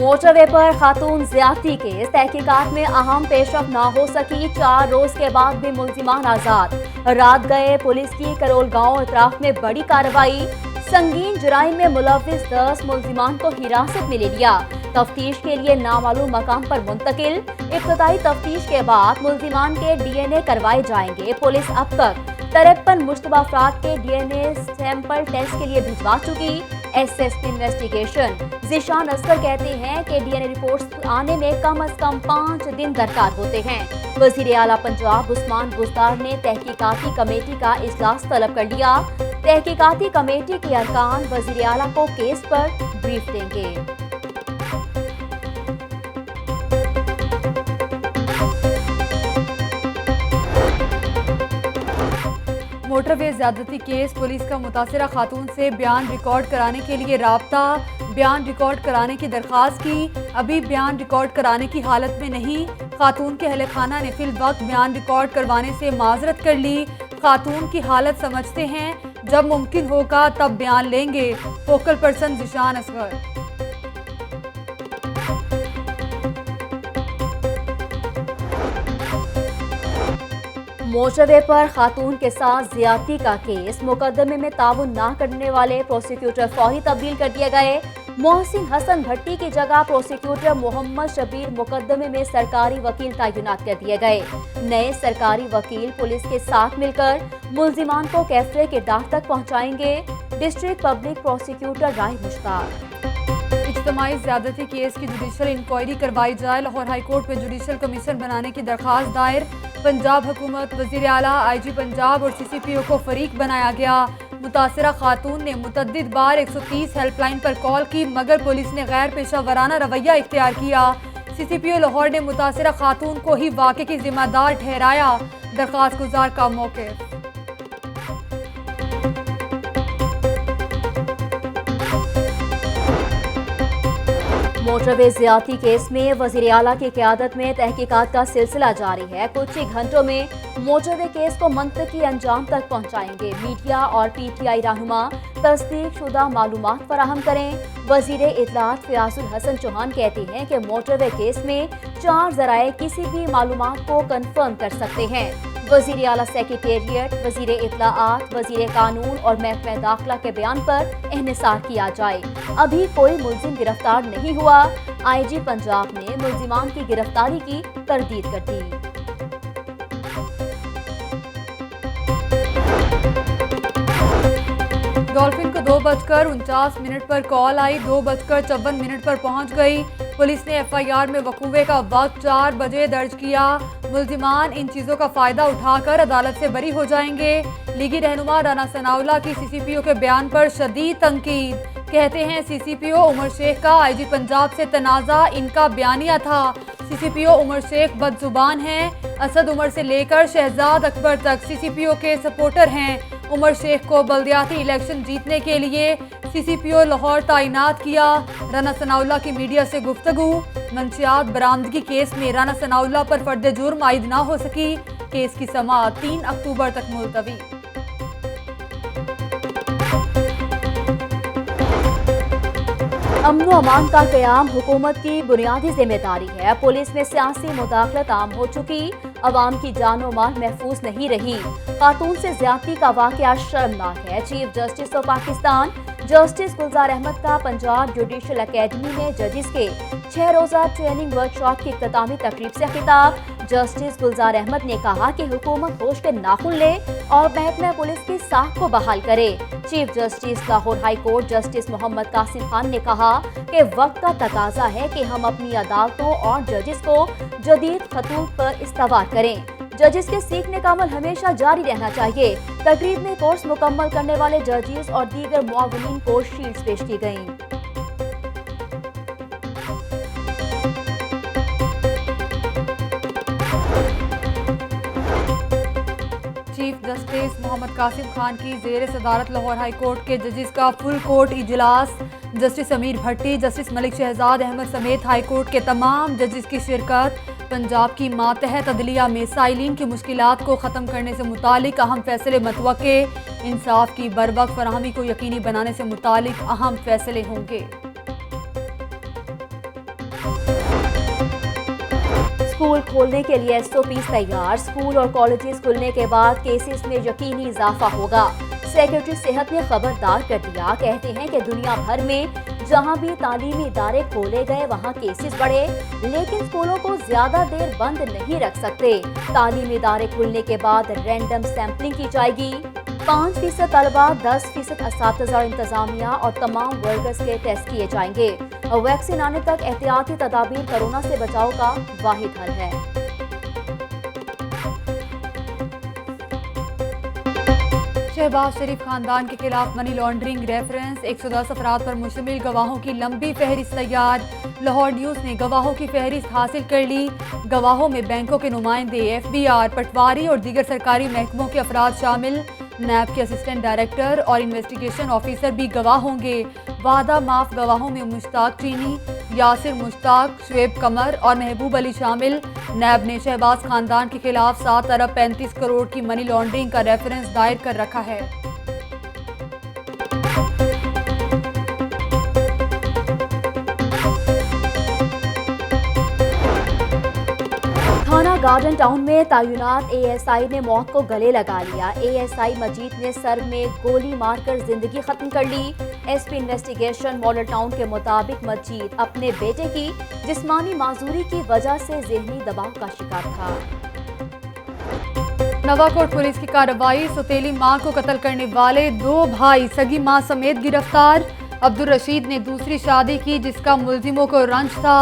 Motorway पर खातून ज्यादती case तहकीकात में अहम पेशरफ न हो सकी। 4 रोज के बाद भी मुल्जिमान आजाद। रात गए पुलिस की करोल गांव अतराफ में बड़ी कार्रवाई। संगीन जुराइम में मुलविस 10 मुल्जिमान को हिरासत में ले लिया। तफ्तीश के लिए नामालूम मकाम पर मुंतकिल। इब्तदाई तफ्तीश के बाद मुल्जिमान के DNA करवाए जाएंगे। पुलिस अब तक 53 मुश्तबा अफराद के DNA सैंपल टेस्ट के लिए भिजवा चुकी। SSP इन्वेस्टिगेशन ज़ीशान असगर कहते हैं कि DNA रिपोर्ट्स आने में कम से कम 5 दिन दरकार होते हैं। वज़ीर आला पंजाब उस्मान बुज़दार ने तहकीकाती कमेटी का इजलास तलब कर लिया। तहकीकाती कमेटी के अरकान वज़ीर आला को केस पर ब्रीफ देंगे। मोटरवे ज्यादती केस पुलिस का मुतासिरा खातून से बयान रिकॉर्ड कराने के लिए राब्ता। बयान रिकॉर्ड कराने की दरख्वास्त की, अभी बयान रिकॉर्ड कराने की हालत में नहीं। खातून के अहले खाना ने फिल वक्त बयान रिकॉर्ड करवाने से माजरत कर ली। खातून की हालत समझते हैं, जब मुमकिन होगा तब बयान लेंगे। Focal person Zeeshan Asghar. Motorway पर खातून के साथ ज्यादती का केस। मुकदमे में ताउन न करने वाले प्रोसिक्यूटर फौरी तब्दील कर दिए गए। मोहसिन हसन भट्टी की जगह प्रोसिक्यूटर मोहम्मद शबीर मुकदमे में सरकारी वकील तैनात कर दिए गए। नए सरकारी वकील पुलिस के साथ मिलकर मुल्जिमान को कैफरे के डाक तक पहुंचाएंगे। डिस्ट्रिक्ट पब्लिक प्रोसिक्यूटर राय मुश्ताक। इज्तिमाई ज्यादती केस की जुडिशल इंक्वायरी करवाई जाए। लाहौर हाईकोर्ट में जुडिशल कमीशन बनाने की दरख्वास्त दायर। पंजाब हुकूमत, वज़ीर आला, IG पंजाब और CCPO को फरीक बनाया गया। मुतासिरा खातून ने मुतद्दिद बार 130 हेल्पलाइन पर कॉल की, मगर पुलिस ने गैर पेशा वराना रवैया इख्तियार किया। CCPO लाहौर ने मुतासिरा खातून को ही वाक़े की जिम्मेदार ठहराया। दरख्वास्त गुजार का मौक़िफ़। मोटरवे ज्यादती केस में वज़ीर आला की क़यादत में तहकीकात का सिलसिला जारी है। कुछ ही घंटों में मोटरवे केस को मंतकी अंजाम तक पहुंचाएंगे। मीडिया और PTI रहनुमा तस्दीक शुदा मालूमात फराहम करें। वज़ीर इत्तलात फ़याज़ुल हसन चौहान कहते हैं कि मोटरवे केस में 4 ज़राए किसी भी मालूमात को कन्फर्म कर सकते हैं। वज़ीर आला सेक्रेटेरिएट, वज़ीर इत्तलाआत, वज़ीर कानून और महकमा दाखिला के बयान पर इन्हिसार किया जाए। अभी कोई मुल्जिम गिरफ्तार नहीं हुआ। IG पंजाब ने मुल्जिमान की गिरफ्तारी की तरदीद कर दी। डॉल्फिन को 2:49 पर कॉल आई, 2:54 पर पहुंच गई। पुलिस ने FIR में वकूवे का वक्त 4 बजे दर्ज किया। मुल्जिमान इन चीज़ों का फ़ायदा उठाकर अदालत से बरी हो जाएंगे। लीगी रहनुमा राना सनाउल्लाह की CCPO के बयान पर शदीद तंकीद। कहते हैं CCPO उमर शेख का IG पंजाब से तनाज़ा इनका बयानिया था। CCPO उमर शेख बदजुबान हैं। असद उमर से लेकर शहजाद अकबर तक CCPO के सपोर्टर हैं। उमर शेख को बल्दियाती इलेक्शन जीतने के लिए CCPO लाहौर तैनात किया। राना सनाउल्लाह की मीडिया से गुफ्तगू। मंशियात बरामदगी केस में राना सनाउल्लाह पर फर्द जुर्म आयद ना हो सकी। केस की समाअत 3 अक्टूबर तक मुलतवी। अमन व अमान का क़याम हुकूमत की बुनियादी जिम्मेदारी है। पुलिस में सियासी मुदाखलत आम हो चुकी। अवाम की जान और माल महफूज नहीं रही। खातून से ज्यादती का वाक़या शर्मनाक है। Chief justice of Pakistan justice Gulzar Ahmed का पंजाब जुडिशल अकेडमी में जजिस के 6 रोज़ा ट्रेनिंग वर्कशॉप की इख्तितामी तकरीब से खिताब। जस्टिस गुलजार अहमद ने कहा कि हुकूमत होश के नाखुन ले और महकमा पुलिस की साख को बहाल करे। Chief justice Lahore high court justice Mohammad Qasim Khan ने कहा कि वक्त का तकाजा है कि हम अपनी अदालतों और जजिस को जदीद खतूत पर इस्तवार करें। जजिस के सीखने का अमल हमेशा जारी रहना चाहिए। तकरीब में कोर्स मुकम्मल करने वाले जजिस और दीगर मुआविनीन को शील्ड्स पेश की गयी। चीफ जस्टिस मोहम्मद कासिम खान की ज़ेर सदारत लाहौर हाई कोर्ट के जजिस का फुल कोर्ट इजलास। जस्टिस अमीर भट्टी, जस्टिस मलिक शहजाद अहमद समेत हाई कोर्ट के तमाम जजिस की शिरकत। पंजाब की मातहत अदलिया में साइलिन की मुश्किलात को ख़त्म करने से मुतालिक अहम फैसले मतवक्के। इंसाफ की बरवक्त फराहमी को यकीनी बनाने से मुतालिक अहम फैसले होंगे। स्कूल खोलने के लिए एसओपीज तैयार। स्कूल और कॉलेजेस खुलने के बाद केसेस में यकीनी इजाफा होगा। सेक्रेटरी सेहत ने खबरदार कर दिया। कहते हैं कि दुनिया भर में जहां भी तालीमी इदारे खोले गए वहां केसेस बढ़े, लेकिन स्कूलों को ज्यादा देर बंद नहीं रख सकते। तालीमी इदारे खुलने के बाद रैंडम सैंपलिंग की जाएगी। 5% तलबा, 10% असातिज़ा और इंतजामिया और तमाम वर्कर्स के टेस्ट किए जाएंगे। वैक्सीन आने तक एहतियाती तदाबीर कोरोना से बचाव का वाहिद हल है। शहबाज शरीफ खानदान के खिलाफ मनी लॉन्ड्रिंग रेफरेंस 110 अफराद पर मुश्तमिल गवाहों की लंबी फहरिस्त तैयार। लाहौर न्यूज़ ने गवाहों की फहरिस्त हासिल कर ली। गवाहों में बैंकों के नुमाइंदे, FBI, पटवारी और दीगर सरकारी महकमों के अफराद शामिल। नैब के असिस्टेंट डायरेक्टर और इन्वेस्टिगेशन ऑफिसर भी गवाह होंगे। वादा माफ गवाहों में मुश्ताक चीनी, यासिर मुश्ताक, शुएब कमर और महबूब अली शामिल। नैब ने शहबाज खानदान के खिलाफ 7 अरब 35 करोड़ की मनी लॉन्ड्रिंग का रेफरेंस दायर कर रखा है। थाना गार्डन टाउन में तैनात ASI ने मौत को गले लगा लिया। ASI मजीद ने सर में गोली मारकर जिंदगी खत्म कर ली। SP इन्वेस्टिगेशन मॉडल टाउन के मुताबिक मजीद अपने बेटे की जिस्मानी माजूरी की वजह से ज़हनी दबाव का शिकार था। नवाकोट पुलिस की कार्रवाई। सौतेली मां को कत्ल करने वाले 2 भाई सगी मां समेत गिरफ्तार। अब्दुल रशीद ने दूसरी शादी की जिसका मुल्जिमों को रंज था।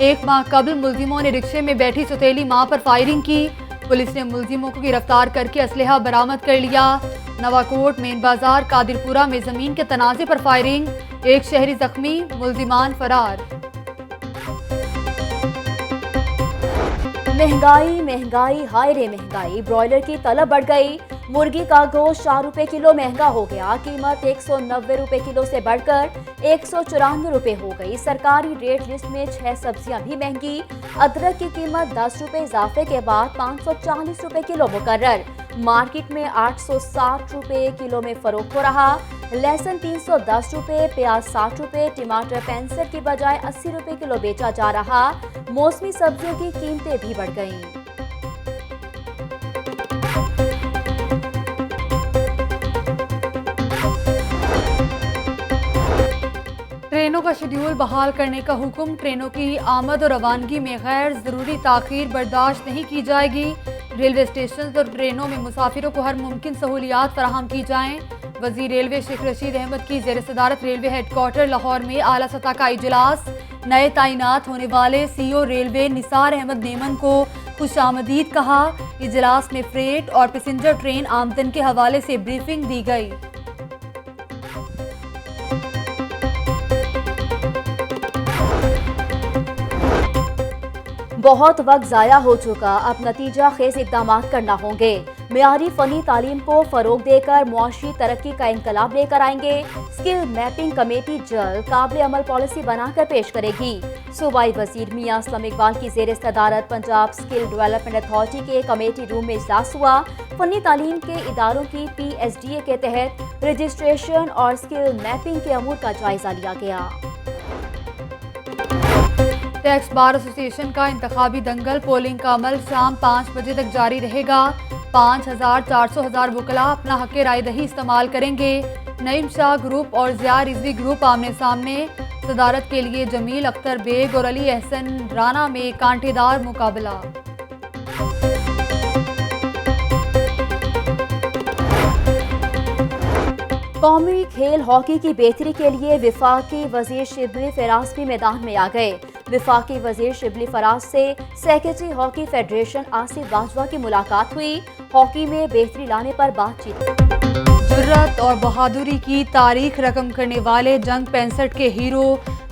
1 माह कबल मुल्जिमों ने रिक्शे में बैठी सौतेली मां पर फायरिंग की। पुलिस ने मुल्जिमों को गिरफ्तार करके असलहा बरामद कर लिया। नवाकोट मेन बाजार कादिरपुरा में जमीन के तनाजे पर फायरिंग, 1 शहरी जख्मी, मुल्जिमान फरार। महंगाई महंगाई हाय रे महंगाई, ब्रॉयलर की तलब बढ़ गई। मुर्गी का गोश्त 4 रुपए किलो महंगा हो गया। कीमत 190 रुपए किलो से बढ़कर 194 रुपए हो गई। सरकारी रेट लिस्ट में 6 सब्जियां भी महंगी। अदरक की कीमत 10 रुपए इजाफे के बाद 540 रुपए किलो मुकर्रर। मार्केट में 860 रुपए किलो में फरोख्त हो रहा। लहसुन 310 रुपए, प्याज 60 रुपए, टमाटर 65 की बजाय 80 रुपए किलो बेचा जा रहा। मौसमी सब्जियों की कीमतें भी बढ़ गईं। ट्रेनों का शेड्यूल बहाल करने का हुक्म। ट्रेनों की आमद और रवानगी में गैर ज़रूरी ताख़ीर बर्दाश्त नहीं की जाएगी। रेलवे स्टेशन और ट्रेनों में मुसाफिरों को हर मुमकिन सहूलियात फराहम की जाएँ। वज़ीर रेलवे शेख रशीद अहमद की ज़ेर सदारत रेलवे हेडक्वार्टर लाहौर में आला सतह का इजलास। नए तैनात होने वाले CEO रेलवे निसार अहमद नेमन को खुशामदीद कहा। इजलास में फ्रेट और पैसेंजर ट्रेन आमदन के हवाले से ब्रीफिंग दी गई। बहुत वक्त ज़ाया हो चुका, अब नतीजा खेज इक़दाम करना होंगे। मियारी फ़नी तालीम को फ़रोग देकर मुआशी तरक्की का इनकलाब लेकर आएंगे। स्किल मैपिंग कमेटी जल्द काबिल अमल पॉलिसी बनाकर पेश करेगी। सूबाई वज़ीर मियां असलम इकबाल की ज़ेर सदारत पंजाब स्किल डेवलपमेंट अथॉरिटी के कमेटी रूम में इजलास हुआ। फ़नी तालीम के इदारों की PSDA के तहत रजिस्ट्रेशन और स्किल मैपिंग के अमूर का जायजा लिया गया। टैक्स बार एसोसिएशन का इंतखाबी दंगल। पोलिंग का अमल शाम 5 बजे तक जारी रहेगा। 5,000-400,000 वकला अपना हक़ राय दही इस्तेमाल करेंगे। नईम शाह ग्रुप और ज़िया रिजवी ग्रुप आमने सामने। सदारत के लिए जमील अख्तर बेग और अली एहसन राना में कांटेदार मुकाबला। कौमी खेल हॉकी की बेहतरी के लिए विफाकी वजीर शिबली फराज भी मैदान में आ गए। विफाकी वजीर शिबली फराज से secretary hockey federation Asif Bajwa की मुलाकात हुई। हॉकी में बेहतरी लाने पर बातचीत। जुर्रत और बहादुरी की तारीख रकम करने वाले जंग 65 के हीरो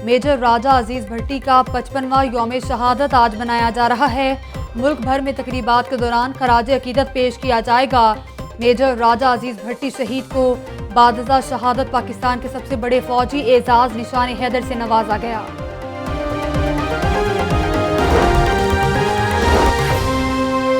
मेजर राजा अजीज भट्टी का 55वां यौम शहादत आज मनाया जा रहा है। मुल्क भर में तकरीबात के दौरान खराज अकीदत पेश किया जाएगा। मेजर राजा अजीज भट्टी शहीद को बाद शहादत पाकिस्तान के सबसे बड़े फौजी एजाज निशान हैदर से नवाजा गया।